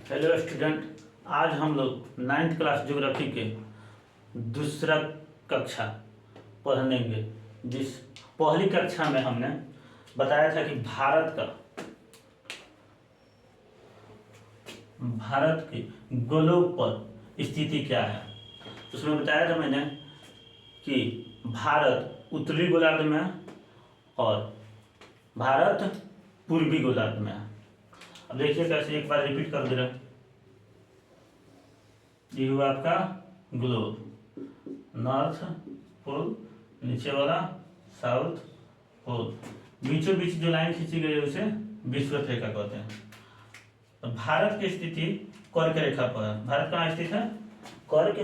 Hello student, आज हम लोग 9th क्लास ज्योग्राफी के दूसरा कक्षा पढ़नेंगे। जिस पहली कक्षा में हमने बताया था कि भारत की ग्लोब पर स्थिति क्या है। उसमें बताया था मैंने कि भारत उत्तरी गोलार्ध में है और भारत पूर्वी गोलार्ध में है। अब देखिए कैसे, एक बार रिपीट कर दे रहा। ये हुआ आपका ग्लोब, नॉर्थ पोल, नीचे वाला साउथ पोल, बीचों बीच जो लाइन खींची गई है उसे विषुवत रेखा कहते हैं। तो भारत की स्थिति कर्क रेखा पर है। भारत कहाँ स्थित है? कर्क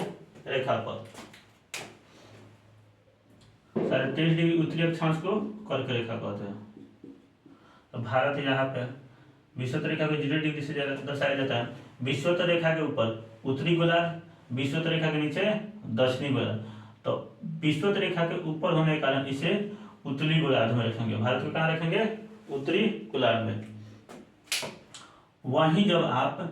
रेखा पर। 23.5 उत्तरी अक्षांश को कर्क रेखा कहते हैं। तो भारत यहाँ पे विषुवत रेखा को 0 डिग्री से दर्शाया जाता है। विषुवत रेखा के ऊपर उत्तरी गोलार्ध, विषुवत रेखा के नीचे दक्षिणी गोलार्ध। तो विषुवत रेखा के ऊपर होने के कारण इसे उत्तरी गोलार्ध में रखेंगे। भारत को कहाँ रखेंगे? उत्तरी गोलार्ध में। वहीं जब आप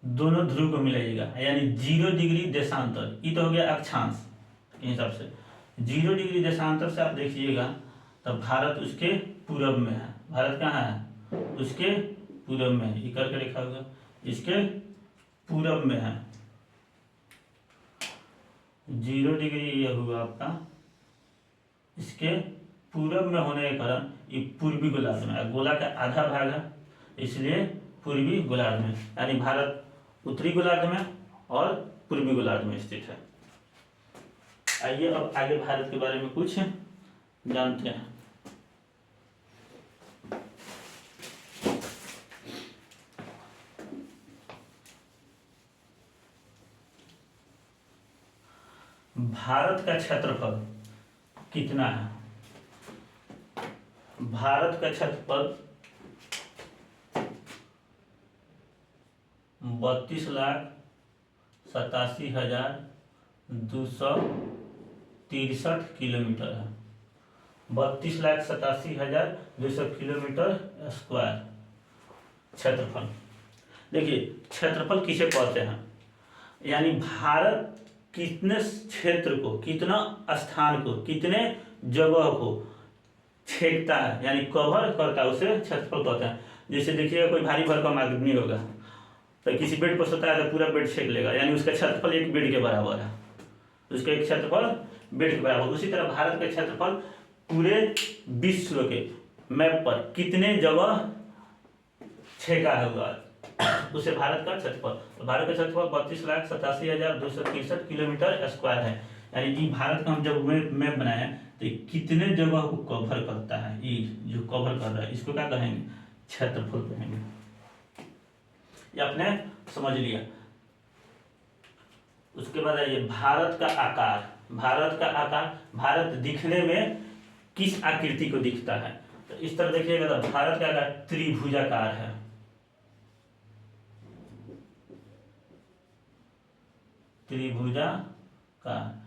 दोनों ध्रुव को मिलाइएगा, यानी 0 डिग्री देशांतर, ये तो हो गया अक्षांश के हिसाब से। 0 डिग्री देशांतर से आप देखिएगा तब भारत उसके पूरब में है। भारत कहाँ है? उसके पूरब में है। ये करके लिखा होगा, इसके पूरब में है। 0 डिग्री ये हुआ आपका इसके पूरब में होने के कारण ये पूर्वी गोलार्ध में है। गोला का आधा भाग है, इसलिए पूर्वी गोलार्ध में, यानी भारत उत्तरी गोलार्ध में और पूर्वी गोलार्ध में स्थित है। आइए अब आगे भारत के बारे में कुछ जानते हैं। भारत का क्षेत्रफल कितना है? भारत का क्षेत्रफल 32,87,263 किलोमीटर है। 32,87,200 किलोमीटर स्क्वायर क्षेत्रफल। देखिए, क्षेत्रफल किसे कहते हैं? यानी भारत कितने क्षेत्र को, कितना स्थान को, कितने जगह को छेकता है, यानी कवर करता है, उसे क्षेत्रफल कहते हैं। जैसे देखिएगा, कोई भारी भरकम आदमी होगा तो किसी बेड पर सोता है तो पूरा बेड छेक लेगा, यानी उसका क्षेत्रफल एक बेड के बराबर है। उसका एक क्षेत्रफल बेड के बराबर। उसी तरह भारत का क्षेत्रफल पूरे विश्व के मैप पर कितने जगह छेका हुआ है, उसे भारत का क्षेत्रफल। तो भारत का क्षेत्रफल 32,87,263 किलोमीटर स्क्वायर है। यानी कि भारत का हम जब मैप बनाए तो कितने जगह को कवर करता है, ये जो कवर कर रहा है इसको क्या कहेंगे? क्षेत्रफल कहेंगे। ये आपने समझ लिया। उसके बाद आइए भारत का आकार। भारत का आकार, भारत दिखने में किस आकृति को दिखता है? तो इस तरह देखिएगा तो भारत का आकार त्रिभुजाकार है। त्रिभुजाकार।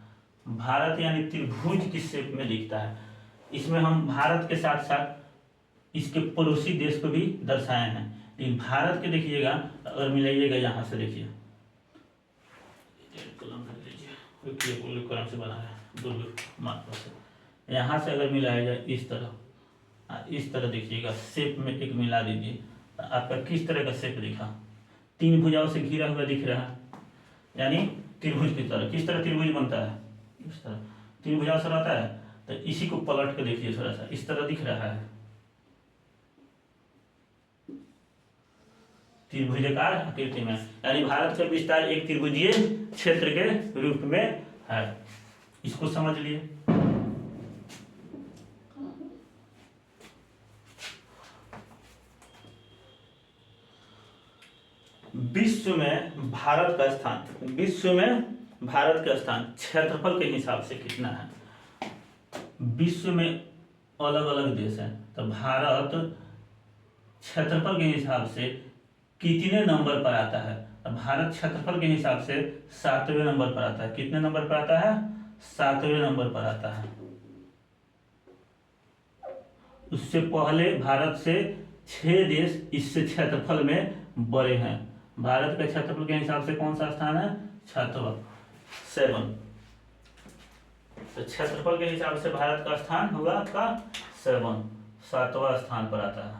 भारत यानी त्रिभुज की शेप में दिखता है। इसमें हम भारत के साथ साथ इसके पड़ोसी देश को भी दर्शाए हैं। लेकिन भारत के देखिएगा, अगर मिलाइएगा यहाँ से, देखिए कलम से बना है, यहाँ से अगर मिलाया जाए इस तरह देखिएगा, शेप में एक मिला दीजिए तो आपका किस तरह का शेप दिखा? 3 भुजाओं से घिरा हुआ दिख रहा है, यानी त्रिभुज की तरह। किस तरह त्रिभुज बनता है? इस तरह 3 भुजाओं से रहता है। तो इसी को पलट के देखिए, थोड़ा सा इस तरह दिख रहा है, त्रिभुजाकार आकृति में। यानी भारत का विस्तार एक त्रिभुजीय क्षेत्र के रूप में है। इसको समझ लिए। विश्व में भारत का स्थान क्षेत्रफल के हिसाब से कितना है? विश्व में अलग अलग देश हैं, तो भारत क्षेत्रफल के हिसाब से कितने नंबर पर आता है? भारत क्षेत्रफल के हिसाब से 7वें नंबर पर आता है। कितने नंबर पर आता है? 7वें नंबर पर आता है। उससे पहले भारत से 6 देश इससे क्षेत्रफल में बड़े हैं। भारत के क्षेत्रफल के हिसाब से कौन सा स्थान है? 7। तो क्षेत्रफल के हिसाब से भारत का स्थान होगा आपका 7वां स्थान पर आता है।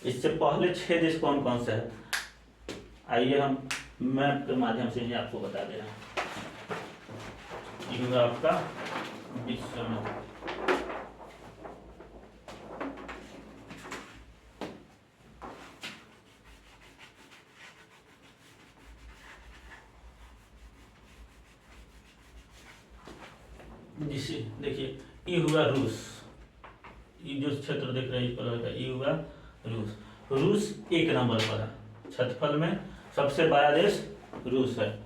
इससे पहले 6 देश कौन कौन से है, आइए हम मैप के माध्यम से ही आपको बता दे रहे हैं। ये आपका विश्व में जिसे देखिए, ये हुआ रूस, ये जो क्षेत्र देख रहे हैं इस कलर का, ये हुआ रूस। रूस 1 नंबर पर है क्षेत्रफल में, सबसे बड़ा देश रूस है।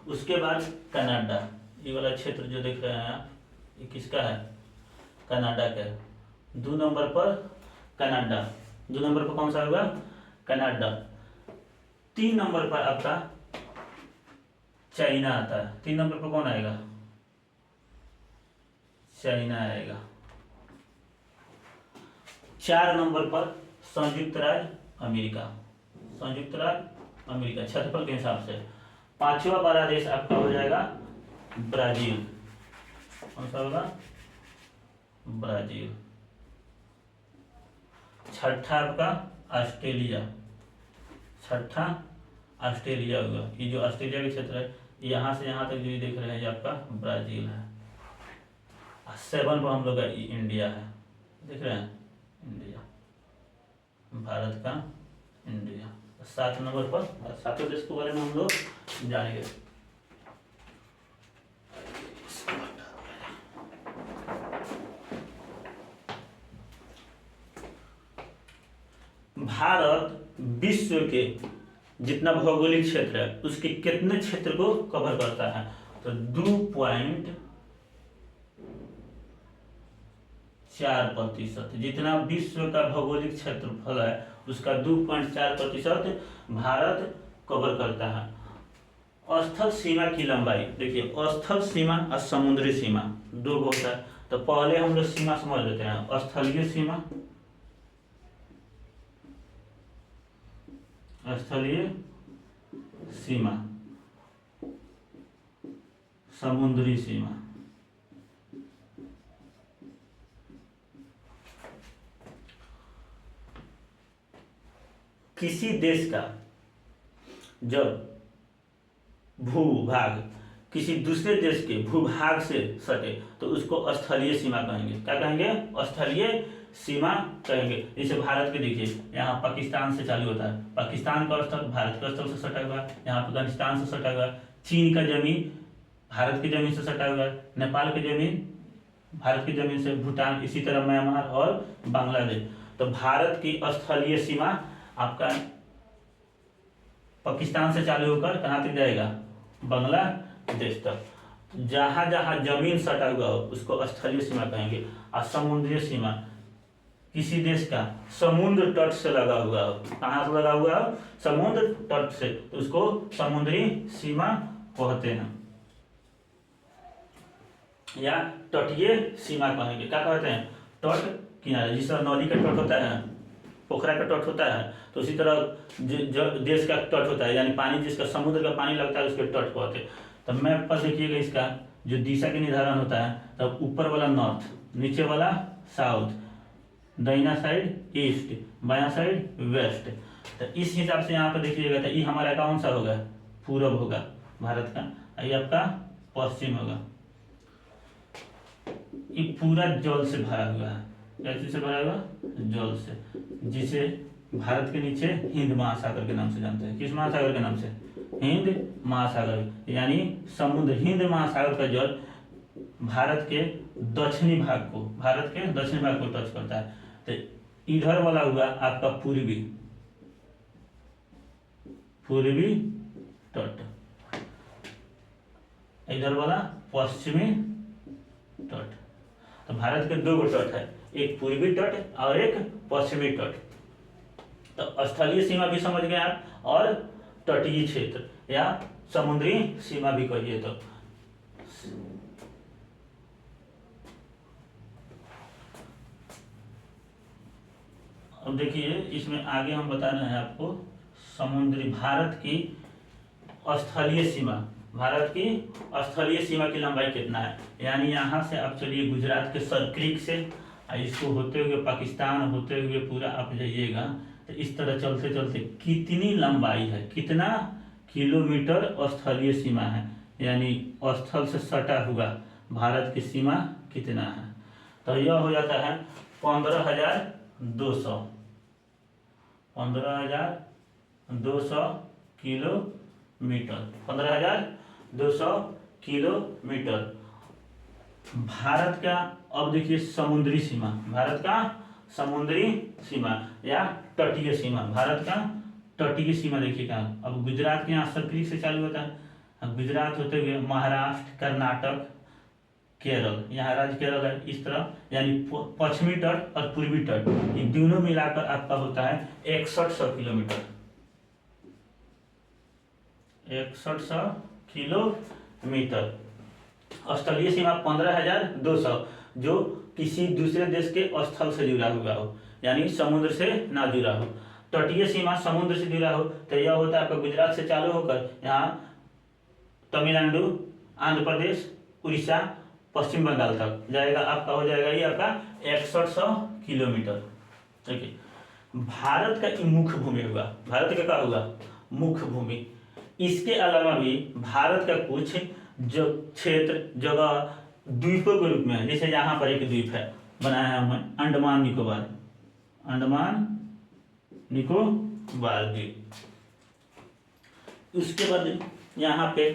उसके बाद कनाडा, ये वाला क्षेत्र जो देख रहे हैं आप, ये किसका है? कनाडा का है। 2 नंबर पर कनाडा, 2 नंबर पर कौन सा होगा? कनाडा। 3 नंबर पर आपका चाइना आता है। 3 नंबर पर कौन आएगा? चाइना आएगा। 4 नंबर पर संयुक्त राज्य अमेरिका, संयुक्त राज्य अमेरिका क्षेत्रफल के हिसाब से। 5वां बड़ा देश आपका हो जाएगा ब्राजील। कौन सा होगा? ब्राजील। 6ठा आपका ऑस्ट्रेलिया, 6ठा ऑस्ट्रेलिया होगा। ये जो ऑस्ट्रेलिया का क्षेत्र है, यहाँ से यहाँ तक जो देख रहे हैं ये आपका ब्राजील है। 7 पर हम लोग का इंडिया है, देख रहे हैं, इंडिया, भारत का इंडिया। 7 नंबर पर 7वें देश के बारे में हम लोग जानेंगे। भारत विश्व के जितना भौगोलिक क्षेत्र है उसके कितने क्षेत्र को कवर करता है? तो 2.4%। जितना विश्व का भौगोलिक क्षेत्रफल है उसका 2.4% भारत कवर करता है। स्थल सीमा की लंबाई देखिए, स्थल सीमा और समुद्री सीमा 2 होता है। तो पहले हम लोग सीमा समझ लेते हैं। स्थलीय सीमा, स्थलीय सीमा, समुद्री सीमा। किसी देश का जब भूभाग किसी दूसरे देश के भूभाग से सटे तो उसको स्थलीय सीमा कहेंगे। क्या कहेंगे? स्थलीय सीमा कहेंगे। जैसे भारत के देखिए, यहाँ पाकिस्तान से चालू होता है, पाकिस्तान का स्थल भारत के स्थल से सटा हुआ है। यहाँ अफगानिस्तान से सटा हुआ है। चीन का जमीन भारत की जमीन से सटा हुआ है। नेपाल की जमीन भारत की जमीन से, भूटान, इसी तरह म्यांमार और बांग्लादेश। तो भारत की स्थलीय सीमा आपका पाकिस्तान से चालू होकर कहाँ तक जाएगा? बांग्लादेश तक। जहां जहां जमीन सटा हुआ हो उसको स्थलीय सीमा कहेंगे। और समुद्री सीमा किसी देश का समुद्र तट से लगा हुआ हो, कहाँ से लगा हुआ हो? समुद्र तट से, तो उसको समुद्री सीमा कहते हैं या तटीय सीमा कहेंगे। क्या कहते हैं? तट किनारे। जिस तरह नदी का तट होता है, पोखरा का तट होता है, तो उसी तरह देश का तट होता है, यानी पानी जिसका समुद्र का पानी लगता है उसके तट कहते हैं। तो मैप पर देखिएगा, इसका जो दिशा के निर्धारण होता है, तब ऊपर वाला नॉर्थ, नीचे वाला साउथ, दाहिना साइड ईस्ट, बायां साइड वेस्ट। तो इस हिसाब से यहाँ पर देखिएगा, तो ये हमारा कौन सा होगा? पूरब होगा भारत का। ये आपका पश्चिम होगा। ये पूरा जल से भरा हुआ है। कैसे से भरा हुआ? जल से, जिसे भारत के नीचे हिंद महासागर के नाम से जानते हैं। किस महासागर के नाम से? हिंद महासागर। यानी समुद्र, हिंद महासागर का जल भारत के दक्षिणी भाग को टच करता है। तो इधर वाला हुआ आपका पूर्वी तट, इधर वाला पश्चिमी तट। तो भारत के 2 तट है, एक पूर्वी तट और एक पश्चिमी तट। तो स्थलीय सीमा भी समझ गए आप, और तटीय क्षेत्र या समुद्री सीमा भी कहिए। तो अब देखिए इसमें आगे हम बता रहे हैं आपको समुद्री भारत की स्थलीय सीमा, भारत की स्थलीय सीमा की लंबाई कितना है। यानी यहाँ से आप चलिए गुजरात के सरक्रिक से इसको होते हुए पाकिस्तान होते हुए पूरा आप जाइएगा, तो इस तरह चलते चलते कितनी लंबाई है, कितना किलोमीटर स्थलीय सीमा है, यानी स्थल से सटा हुआ भारत की सीमा कितना है। तो यह हो जाता है 15,200 किलोमीटर, 15,200 किलोमीटर भारत का। अब देखिए समुद्री सीमा, भारत का समुद्री सीमा या तटीय सीमा, भारत का तटीय सीमा देखिएगा। अब गुजरात के यहाँ सरक्रिक से चालू होता है, अब गुजरात होते हुए महाराष्ट्र, कर्नाटक, केरल, यहाँ राज्य केरल है, इस तरह यानी पश्चिमी तट और पूर्वी तट ये दोनों मिलाकर आपका होता है 6100 किलोमीटर, 6100 किलोमीटर। स्थलीय सीमा 15,200 जो किसी दूसरे देश के स्थल से जुड़ा हुआ हो, यानी समुद्र से ना जुड़ा हो। तटीय सीमा समुद्र से जुड़ा हो तो यह होता है आपका गुजरात से चालू होकर यहाँ तमिलनाडु, आंध्र प्रदेश, उड़ीसा, पश्चिम बंगाल तक जाएगा, आपका हो जाएगा ये आपका 6100 किलोमीटर। देखिए भारत का मुख्य भूमि होगा, भारत का क्या होगा, मुख्य भूमि। इसके अलावा भी भारत का कुछ जो क्षेत्र जगह द्वीपों के रूप में है, जैसे यहाँ पर एक द्वीप है बनाया है हमने अंडमान निकोबार, अंडमान निकोबार द्वीप। उसके बाद यहाँ पे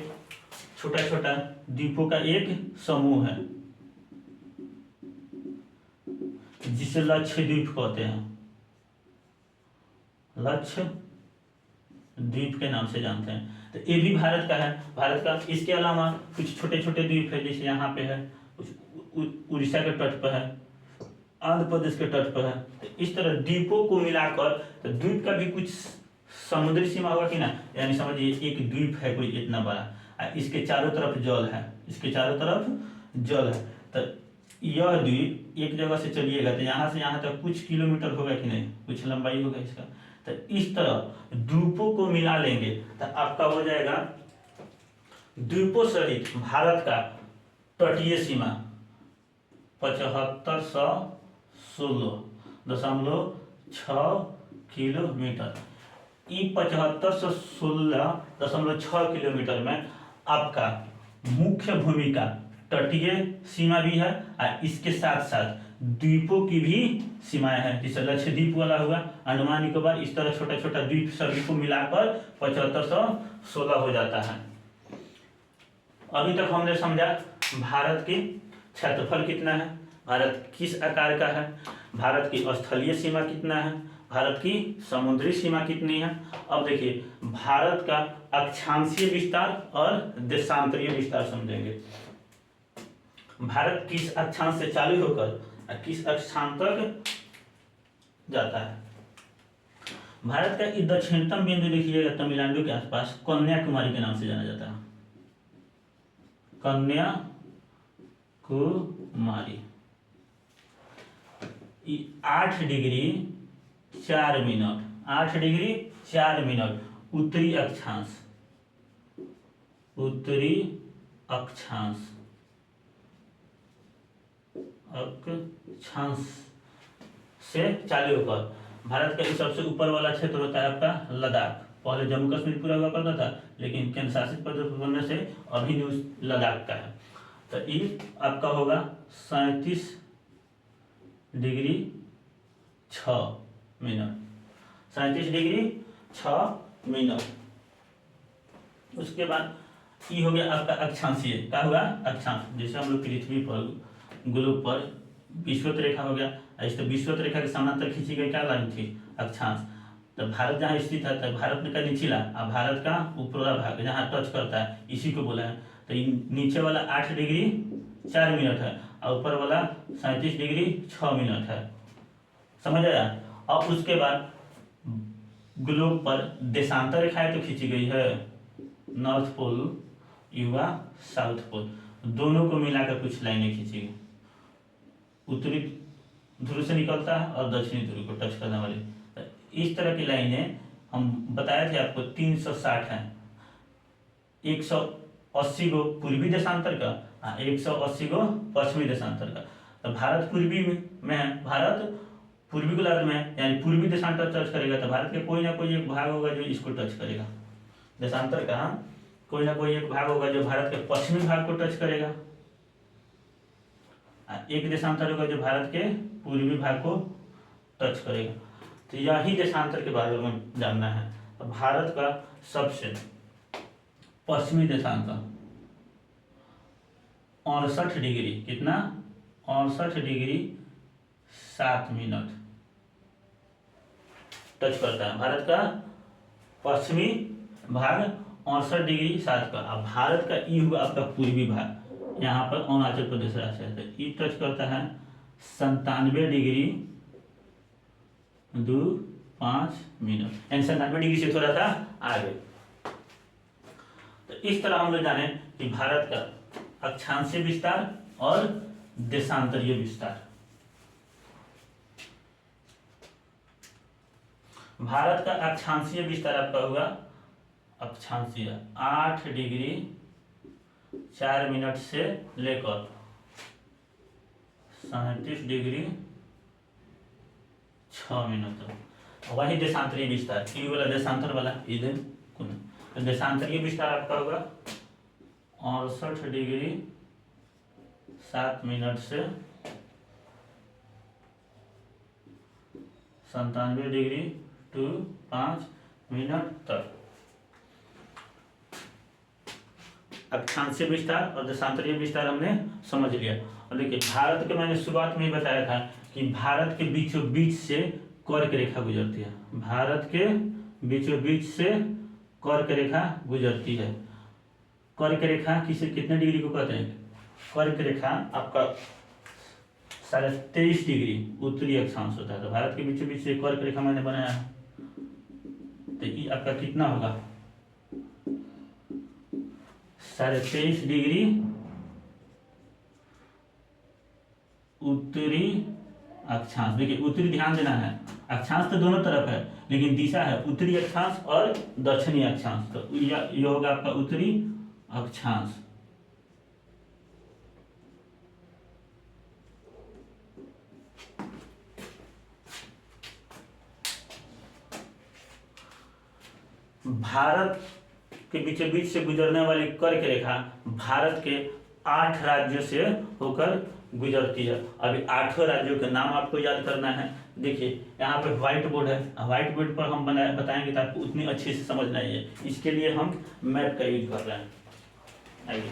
छोटा छोटा द्वीपों का एक समूह है जिसे लक्षद्वीप कहते हैं, लक्षद्वीप के नाम से जानते हैं। तो ये भी भारत का है, भारत का। इसके अलावा कुछ छोटे छोटे द्वीप है, जैसे यहाँ पे है, उड़ीसा के तट पर है, आंध्र प्रदेश के तट पर है। तो इस तरह द्वीपों को मिलाकर तो द्वीप का भी कुछ समुद्री सीमा होगा कि ना, यानी समझिए एक द्वीप है कोई इतना बड़ा, इसके चारों तरफ जल है, इसके चारों तरफ जल है। तो यह द्वीप एक जगह से चलिएगा तो यहाँ से यहाँ तक कुछ किलोमीटर होगा कि नहीं, कुछ लंबाई होगा इसका। तो इस तरह द्वीपों को मिला लेंगे तो आपका हो जाएगा द्वीपों सहित भारत का तटीय सीमा 7516.6 किलोमीटर। 7516.6 किलोमीटर में आपका मुख्य भूमि का तटीय सीमा भी है और इसके साथ साथ द्वीपों की भी सीमाएं हैं, जैसे लक्षद्वीप वाला हुआ, अंडमान निकोबार, इस तरह छोटा छोटा द्वीप सभी को मिलाकर 7516 हो जाता है। अभी तक हमने समझा भारत की क्षेत्रफल कितना है, भारत किस आकार का है, भारत की स्थलीय सीमा कितना है, भारत की समुद्री सीमा कितनी है। अब देखिए भारत का अक्षांशीय विस्तार और देशांतरीय विस्तार समझेंगे। भारत किस अक्षांश से चालू होकर किस अक्षांश तक जाता है। भारत का दक्षिणतम बिंदु देखिएगा तमिलनाडु के आसपास कन्याकुमारी के नाम से जाना जाता है, Kanyakumari. 8 degree 4 minute, 8 degree 4 minute उत्तरी अक्षांश, उत्तरी अक्षांश से चालू होकर भारत का सबसे ऊपर वाला क्षेत्र होता है आपका लद्दाख। पहले जम्मू कश्मीर पूरा हुआ करता था, लेकिन केंद्र शासित प्रदेश बनने से अभी न्यूज लद्दाख का है। तो ये आपका होगा 37 डिग्री 6 मिनट, 37 डिग्री 6 मिनट। उसके बाद ये हो गया आपका अक्षांशीय, क्या हुआ अक्षांश। जैसे हम लोग पृथ्वी पर ग्लोब पर विषुवत रेखा हो गया, इस विषुवत रेखा के समानांतर खींची गई क्या लाइन थी, अक्षांश। तो भारत जहाँ स्थित है तो भारत में का निचला और भारत का ऊपरला भाग जहाँ टच करता है इसी को बोला है। तो नीचे वाला 8 डिग्री 4 मिनट है और ऊपर वाला 37 डिग्री 6 मिनट है, समझ आया। और उसके बाद ग्लोब पर देशांतर रेखाएं तो खींची गई है, नॉर्थ पोल युवा साउथ पोल दोनों को मिलाकर कुछ लाइनें खींची गई। उत्तरी ध्रुव से निकलता है और दक्षिणी ध्रुव को टच करने वाली। तो इस तरह की लाइनें हम बताए थे आपको 360 है। 180 गो पूर्वी देशांतर का, 180 गो पश्चिमी देशांतर का। तो भारत पूर्वी में है, भारत पूर्वी गोलार्ध में है, यानी पूर्वी देशांतर टच करेगा तो भारत के कोई ना कोई एक भाग होगा जो इसको टच करेगा। देशांतर का कोई ना कोई एक भाग होगा जो भारत के पश्चिमी भाग को टच करेगा, एक देशांतर होगा जो भारत के पूर्वी भाग को टच करेगा। तो यही देशांतर के बारे में जानना है। तो भारत का सबसे पश्चिमी देशांतर 68 डिग्री, कितना 68 डिग्री 7 मिनट टच करता है। भारत का पश्चिमी भाग 68 डिग्री 7 का। अब भारत का ई हुआ आपका पूर्वी भाग, यहाँ पर अरुणाचल प्रदेश राज्य है, तो ई टच करता है 97 डिग्री 2-5 मिनट, यानी 97 डिग्री से थोड़ा सा आगे। तो इस तरह हम लोग जाने कि भारत का अक्षांशीय विस्तार और देशांतरीय विस्तार। भारत का अक्षांशीय विस्तार आपका होगा, अक्षांशीय 8 डिग्री 4 मिनट से लेकर 37 डिग्री 6 मिनट तक। वही देशांतरीय विस्तार, ई वाला देशांतर वाला इधर कुन। तो देशांतरीय विस्तार आपका होगा 68 डिग्री 7 मिनट से 97 डिग्री 2-5 मिनट तक। अक्षांशीय विस्तार और देशांतरीय विस्तार हमने समझ लिया। और देखिए भारत के मैंने शुरुआत में ही बताया था कि भारत के बीचों बीच से कर्क रेखा गुजरती है। भारत के बीचों बीच से कर्क रेखा गुजरती है। कर्क रेखा किसे कितने डिग्री को कहते हैं? कर्क रेखा आपका 23.5 डिग्री उत्तरी अक्षांश होता है। तो भारत के बीचों बीच से कर्क रेखा मैंने बनाया है, तो ये आपका कितना होगा? 23.5 डिग्री उत्तरी अक्षांश। देखिए उत्तरी ध्यान देना है, अक्षांश तो दोनों तरफ है लेकिन दिशा है उत्तरी अक्षांश और दक्षिणी अक्षांश। तो ये होगा आपका उत्तरी अक्षांश। भारत के बीचों बीच से गुजरने वाली कर्क रेखा भारत के 8 राज्यों से होकर गुजरती है। अभी 8 राज्यों के नाम आपको याद करना है। देखिए यहाँ पे व्हाइट बोर्ड है, व्हाइट बोर्ड पर हम बताएंगे तो आपको उतनी अच्छे से समझ नहीं है, इसके लिए हम मैप का यूज कर रहे हैं। आइए,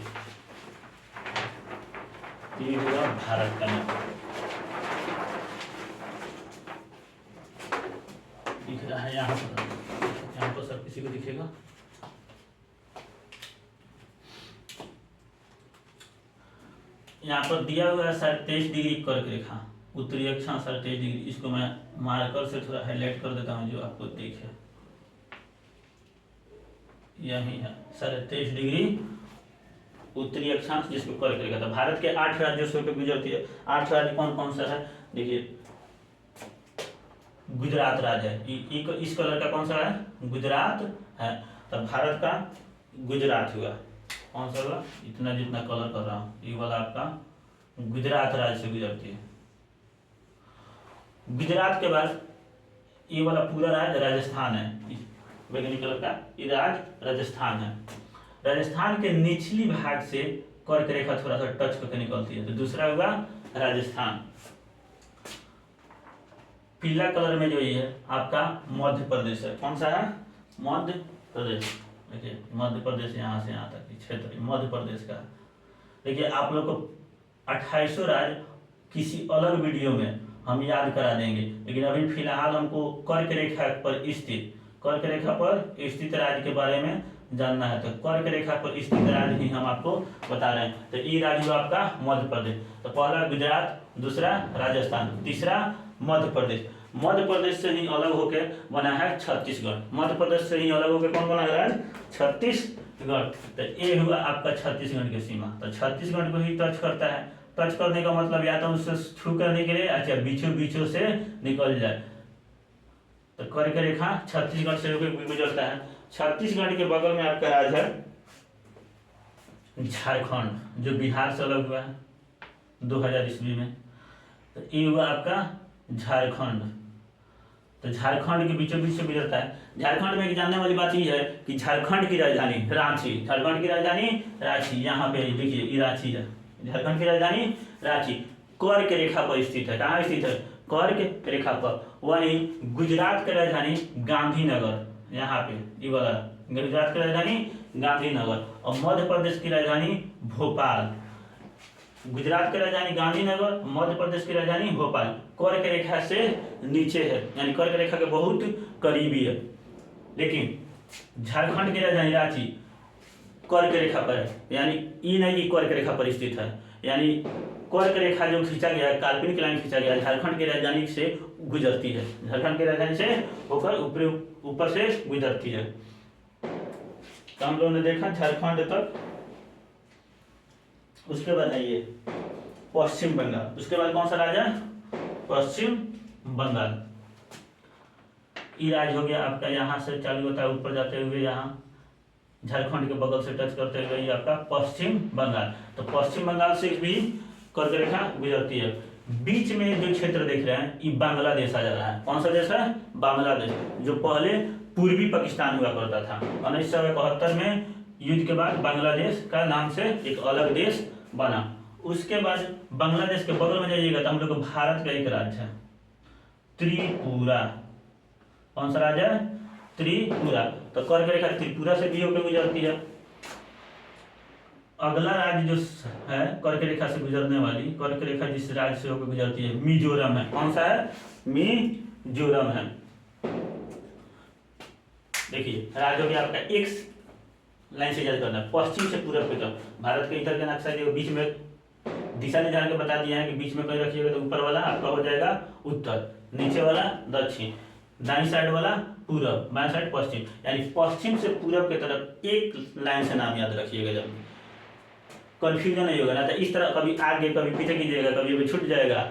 ये होगा भारत का मैप, दिख रहा है यहाँ पर सब किसी को दिखेगा। यहाँ पर दिया हुआ है 23.5 डिग्री कर्क रेखा, उत्तरी अक्षांश 23 डिग्री। इसको मैं मार्कर से थोड़ा हाईलाइट कर देता हूँ जो आपको दिखे। यही है 23.5 डिग्री उत्तरी अक्षांश जिसको कर्क रेखा था। भारत के 8 राज्यों से होकर गुजरती है। 8 राज्य कौन कौन सा है? देखिए गुजरात राज्य है, इस कलर का कौन सा है? गुजरात है। तो भारत का गुजरात हुआ, कौन सा होगा? इतना जितना कलर कर रहा हूँ, ये वाला आपका गुजरात राज्य से गुजरती है। गुजरात के बाद ये वाला पूरा राज्य राजस्थान है, बैगनी कलर का ये राज्य राजस्थान है। राजस्थान के निचली भाग से कर्क रेखा थोड़ा सा टच करके निकलती है, तो दूसरा होगा राजस्थान। पीला कलर में जो ये है आपका मध्य प्रदेश है। कौन सा है? मध्य प्रदेश। देखिए मध्य प्रदेश यहाँ से यहाँ तक क्षेत्र मध्य प्रदेश का। देखिए आप लोग को 2800 राज्य किसी अलग वीडियो में हम याद करा देंगे, लेकिन अभी फिलहाल हमको कर्क रेखा पर स्थित राज्य के बारे में जानना है। तो कर्क रेखा पर स्थित राज्य ही हम आपको बता रहे हैं। तो ये राज्य हुआ आपका मध्य प्रदेश। तो पहला गुजरात, दूसरा राजस्थान, तीसरा मध्य प्रदेश। मध्य प्रदेश से ही अलग होके बना है छत्तीसगढ़। मध्य प्रदेश से ही अलग होके कौन बना है राज्य? छत्तीसगढ़। तो ये हुआ आपका छत्तीसगढ़ की सीमा। तो छत्तीसगढ़ को ही टच करता है टच करने का मतलब या तो उससे छू करने के लिए, अच्छा बीचों बीचों से निकल जाए। तो कर्क रेखा छत्तीसगढ़ से होकर गुजरता है। छत्तीसगढ़ के बगल में आपका राज्य है झारखंड, जो बिहार से अलग हुआ है 2000 ईस्वी में। तो ये हुआ आपका झारखंड। तो झारखंड के बीचों बीच से गुजरता है। झारखंड में एक जानने वाली बात यह है कि झारखंड की राजधानी रांची, झारखंड की राजधानी रांची, यहाँ पे देखिए ये रांची है, झारखंड की राजधानी रांची कर्क रेखा पर स्थित है। कहाँ स्थित है? कर्क रेखा पर। वहीं गुजरात की राजधानी गांधीनगर, यहाँ पे ये वाला गुजरात की राजधानी गांधीनगर, और मध्य प्रदेश की राजधानी भोपाल। गुजरात की राजधानी गांधीनगर, मध्य प्रदेश की राजधानी भोपाल कर्क रेखा से नीचे है, यानी कर्क रेखा के बहुत करीबी है। लेकिन झारखंड की राजधानी रांची कर्क रेखा पर है, यानी ये नहीं कि कर्क रेखा पर स्थित है, यानी कर्क रेखा जो खींचा गया है, काल्पनिक लाइन खींचा गया है, झारखंड की राजधानी से गुजरती है, झारखंड की राजधानी से होकर ऊपर से गुजरती है। तो हम लोगों ने देखा झारखंड तक। उसके बाद आइए पश्चिम बंगाल। उसके बाद कौन सा राज्य है? पश्चिम बंगाल। ये राज्य हो गया आपका, यहाँ से चालू होता है ऊपर जाते हुए, यहाँ झारखंड के बगल से टच करते हुए ये आपका पश्चिम बंगाल। तो पश्चिम बंगाल से भी कर्क रेखा गुजरती है। बीच में जो क्षेत्र देख रहे हैं ये बांग्लादेश आ जा रहा है। कौन सा देश है? बांग्लादेश, जो पहले पूर्वी पाकिस्तान हुआ करता था। 1971 में युद्ध के बाद बांग्लादेश का नाम से एक अलग देश बना। उसके बाद बांग्लादेश के बगल में जाइएगा तो हम लोग भारत का एक राज्य है त्रिपुरा। कौन सा राज्य है? त्रिपुरा। तो कर्क रेखा त्रिपुरा से भी होकर गुजरती है। अगला राज्य जो है कर्क रेखा से गुजरने वाली, कर्क रेखा जिस राज्य से होकर गुजरती है मिजोरम है। कौन सा है? मिजोरम है। देखिए राज्य हो गया आपका एक लाइन से याद करना है, पश्चिम से पूरब की तरफ। भारत के इधर का नक्शा जो बीच में दिशा निर्धारण के बता दिया है कि बीच में कहीं रखिएगा तो ऊपर वाला आपका हो जाएगा उत्तर, नीचे वाला दक्षिण, दाईं साइड वाला पूरब, बाएं साइड पश्चिम, यानी पश्चिम से पूरब की तरफ एक लाइन से नाम याद रखिएगा, जब कंफ्यूजन नहीं होगा ना। तो इस तरह कभी आगे कभी पीछे कीजिएगा, कभी अभी छूट जाएगा,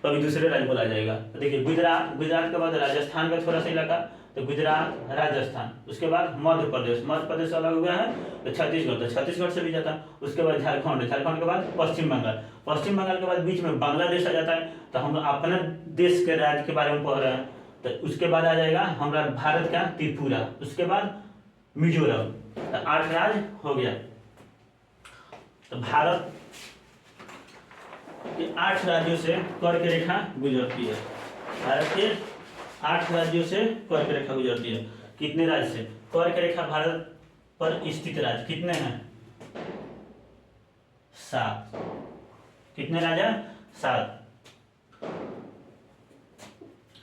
कभी दूसरे राज्य बोला जाएगा। तो देखिए गुजरात, गुजरात के बाद राजस्थान का थोड़ा सा इलाका, तो गुजरात राजस्थान। उसके बाद मध्य प्रदेश, मध्य प्रदेश से अलग हुआ है तो छत्तीसगढ़, तो छत्तीसगढ़ से भी जाता है। उसके बाद झारखंड, झारखंड के बाद पश्चिम बंगाल, पश्चिम बंगाल के बाद बीच में बांग्लादेश आ जाता है। तो हम अपने देश के राज्य के बारे में पढ़ रहे हैं। तो उसके बाद आ जाएगा हमारा भारत का त्रिपुरा, उसके बाद मिजोरम। तो 8 राज्य हो गया। तो भारत के 8 राज्यों से कर्क रेखा गुजरती है। भारत के 8 राज्यों से कर्क रेखा गुजरती है। कितने राज्य से? कर्क रेखा भारत पर स्थित राज्य कितने हैं? 7। कितने राज्य? 7।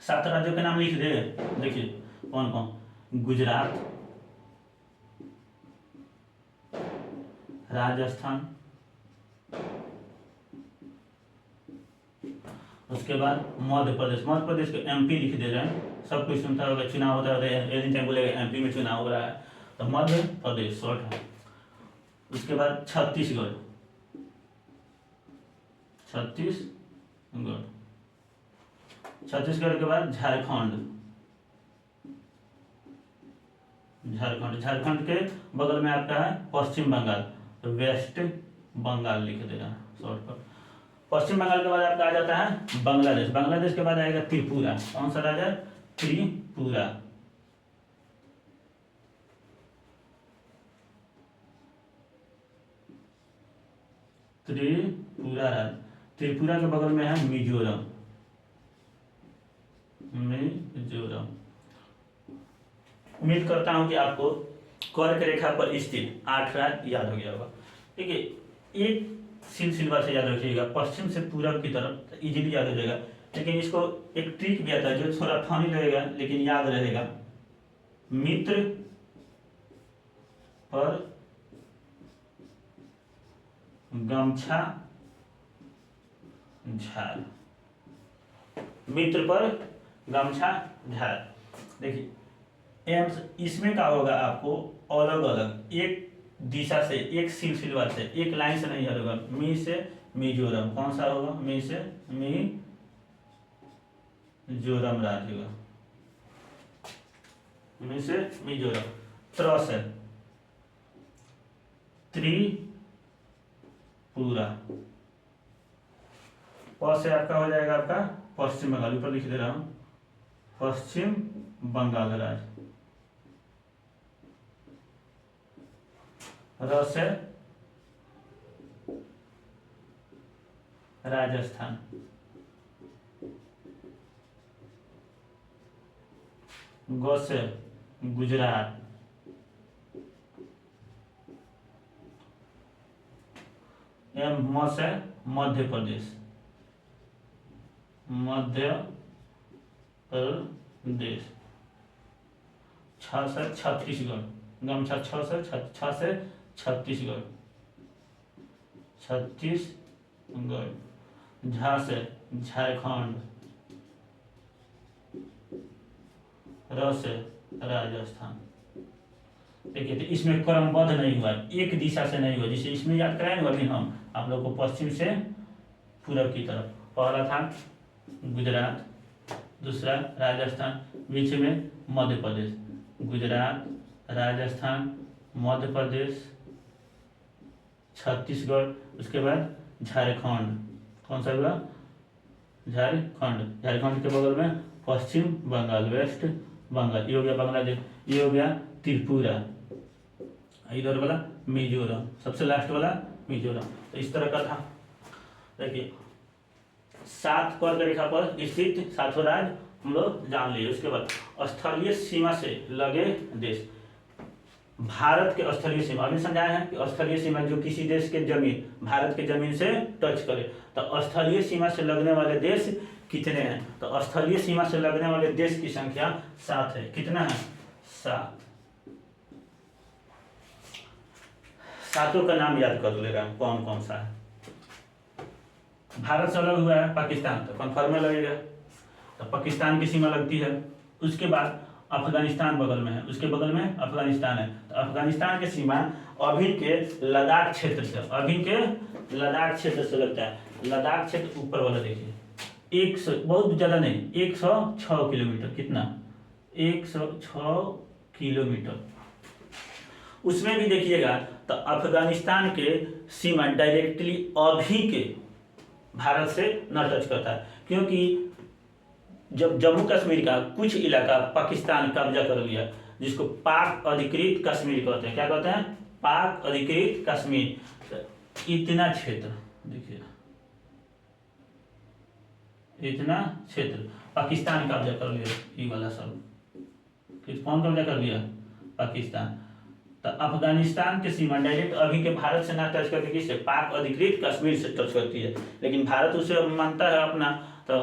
7 राज्यों के नाम लिख दे। देखिए कौन कौन? गुजरात, राजस्थान, उसके बाद मध्य प्रदेश। मध्य प्रदेश को एमपी लिख दे रहे हैं, सब कुछ सुनता होगा, चुनाव होता है एनी टाइम बोलेगा एमपी में चुनाव हो रहा है, तो मध्य प्रदेश शॉर्ट है। उसके बाद छत्तीसगढ़, छत्तीसगढ़, छत्तीसगढ़ के बाद झारखंड, झारखंड, झारखंड के बगल में आपका है पश्चिम बंगाल, तो वेस्ट बंगाल लिख देना शॉर्ट पर। पश्चिम बंगाल के बाद आपका आ जाता है बांग्लादेश, बांग्लादेश के बाद आएगा त्रिपुरा। कौन सा राज्य? त्रिपुरा। त्रिपुरा राज्य, त्रिपुरा के बगल में है मिजोरम, मिजोरम। उम्मीद करता हूं कि आपको कर्क रेखा पर स्थित 8 राज्य याद हो गया होगा। देखिए एक सिलसिला से याद रखिएगा, पश्चिम से पूरब की तरफ इजीली याद हो जाएगा। लेकिन इसको एक ट्रिक भी आता है जो थोड़ा फनी लगेगा लेकिन याद रहेगा। मित्र पर गमछा झाड़, मित्र पर गमछा झाड़। देखिए एम्स इसमें क्या होगा, आपको अलग अलग एक दिशा से, एक सिलसिला से, एक लाइन से नहीं याद होगा। मी से मिजोरम। कौन सा होगा? मी से मिजोरम राज्य होगा, मी से मिजोरम। त्र से त्रिपुरा। प से आपका हो जाएगा आपका पश्चिम बंगाल, ऊपर लिख दे रहा हूं, पश्चिम बंगाल राज्य। र से राजस्थान। ग से गुजरात। म से मध्य प्रदेश, मध्य प्रदेश। छ से छत्तीसगढ़, गमछा छ से छत्तीसगढ़, छत्तीसगढ़। झा से झारखंड। र से राजस्थान। देखिए तो इसमें क्रमबद्ध नहीं हुआ, एक दिशा से नहीं हुआ, जिसे इसमें याद कराएंगे अभी हम आप लोग को पश्चिम से पूरब की तरफ। पहला था गुजरात, दूसरा राजस्थान, बीच में मध्य प्रदेश। गुजरात, राजस्थान, मध्य प्रदेश, छत्तीसगढ़, उसके बाद झारखंड। कौन सा हुआ? झारखंड। झारखंड के बगल में पश्चिम बंगाल, वेस्ट बंगाल। ये हो गया बांग्लादेश, ये हो गया त्रिपुरा, इधर वाला मिजोरम, सबसे लास्ट वाला मिजोरम। तो इस तरह का था। देखिए 7 कर्क रेखा पर स्थित 7वां राज्य हम लोग जान लिए। उसके बाद स्थलीय सीमा से लगे देश। भारत के स्थलीय सीमा अभी समझाए हैं कि स्थलीय सीमा जो किसी देश के जमीन, भारत के जमीन से टच करे। तो स्थलीय सीमा से लगने वाले देश कितने हैं? तो स्थलीय सीमा से लगने वाले देश की संख्या 7 है। कितना है? 7। सातों का नाम याद कर लेगा कौन कौन सा है। भारत से अलग हुआ है पाकिस्तान, तो कन्फर्म में लगेगा, तो पाकिस्तान की सीमा लगती है। उसके बाद अफगानिस्तान बगल में है, उसके बगल में अफगानिस्तान है। तो अफगानिस्तान की सीमा अभी के लद्दाख क्षेत्र से, अभी के लद्दाख क्षेत्र से लगता है। लद्दाख क्षेत्र ऊपर वाला देखिए, 100, बहुत ज्यादा नहीं, 106 किलोमीटर। कितना? 106 किलोमीटर। उसमें भी देखिएगा तो अफगानिस्तान के सीमा डायरेक्टली अभी के भारत से न टच करता है, क्योंकि जब जम्मू कश्मीर का कुछ इलाका पाकिस्तान कब्जा कर लिया, जिसको पाक अधिकृत कश्मीर कहते हैं। क्या कहते हैं? पाक अधिकृत कश्मीर। तो इतना क्षेत्र देखिए, इतना क्षेत्र पाकिस्तान कब्जा कर लिया। ये वाला सब कौन कब्जा कर लिया? पाकिस्तान। तो अफगानिस्तान की सीमा डायरेक्ट अभी के भारत से ना टच करती, किससे? पाक अधिकृत कश्मीर से टच करती है। लेकिन भारत उसे मानता है अपना, तो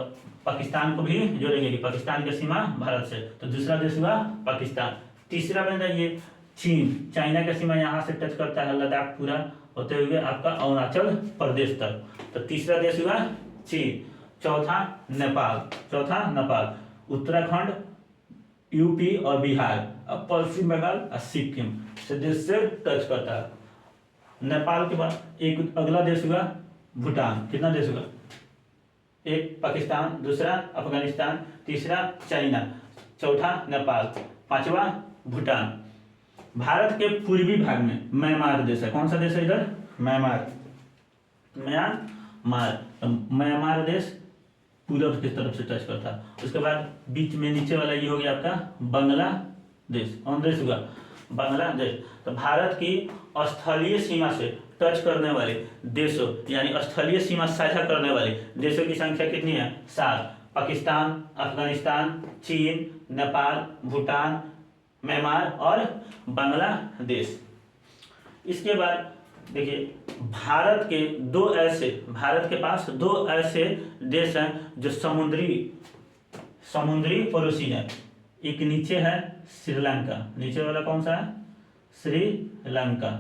पाकिस्तान को भी जोड़ेंगे कि पाकिस्तान की सीमा भारत से। तो दूसरा देश हुआ पाकिस्तान। तीसरा बन जाइए चीन। चाइना का सीमा यहाँ से टच करता है, लद्दाख पूरा होते हुए आपका अरुणाचल प्रदेश तक। तो तीसरा देश हुआ चीन। चौथा नेपाल। उत्तराखंड, यूपी और बिहार, अब पश्चिम बंगाल और सिक्किम से देश से टच करता है। नेपाल के बाद एक अगला देश हुआ भूटान। कितना देश हुआ? एक पाकिस्तान, दूसरा अफगानिस्तान, तीसरा चाइना, चौथा नेपाल, पांचवा भूटान। भारत के पूर्वी भाग में म्यांमार देश है। कौन सा देश है इधर? म्यांमार। म्यांमार देश पूरब की तरफ से टच करता है। उसके बाद बीच में नीचे वाला ये हो गया आपका बांग्लादेश। कौन देश हुआ? बांग्लादेश। तो भारत की स्थलीय सीमा से टच करने वाले देशों, यानी स्थलीय सीमा साझा करने वाले देशों की संख्या कितनी है? 7। पाकिस्तान, अफगानिस्तान, चीन, नेपाल, भूटान, म्यांमार और बांग्लादेश। इसके बाद देखिए भारत के पास 2 ऐसे देश हैं जो समुद्री पड़ोसी हैं। एक नीचे है श्रीलंका। नीचे वाला कौन सा है? श्रीलंका।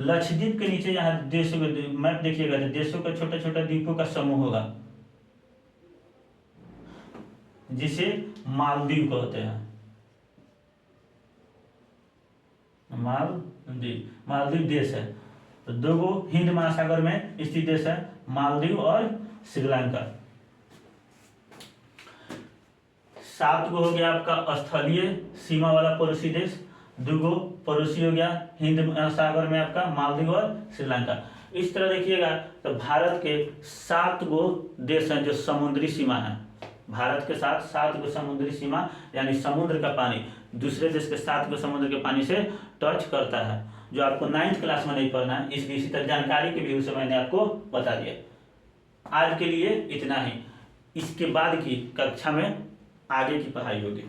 लक्षद्वीप के नीचे यहाँ देशों के मैप देखिएगा, देशों का छोटा छोटा द्वीपों का समूह होगा, जिसे मालदीव कहते हैं। मालदीव देश है। तो 2 गो हिंद महासागर में स्थित देश है, मालदीव और श्रीलंका। 7 गो हो गया आपका स्थलीय सीमा वाला पड़ोसी देश, 2 गो पड़ोसी हो गया हिंद महासागर में आपका मालदीव और श्रीलंका। इस तरह देखिएगा तो भारत के 7 गो देश हैं जो समुद्री सीमा है, भारत के साथ 7 गो समुद्री सीमा यानी समुद्र का पानी दूसरे देश के 7 गो समुद्र के पानी से टच करता है, जो आपको 9th क्लास में नहीं पढ़ना है, इसलिए इसी तरह जानकारी के व्यू से मैंने आपको बता दिया। आज के लिए इतना ही, इसके बाद की कक्षा में आगे की पढ़ाई होगी।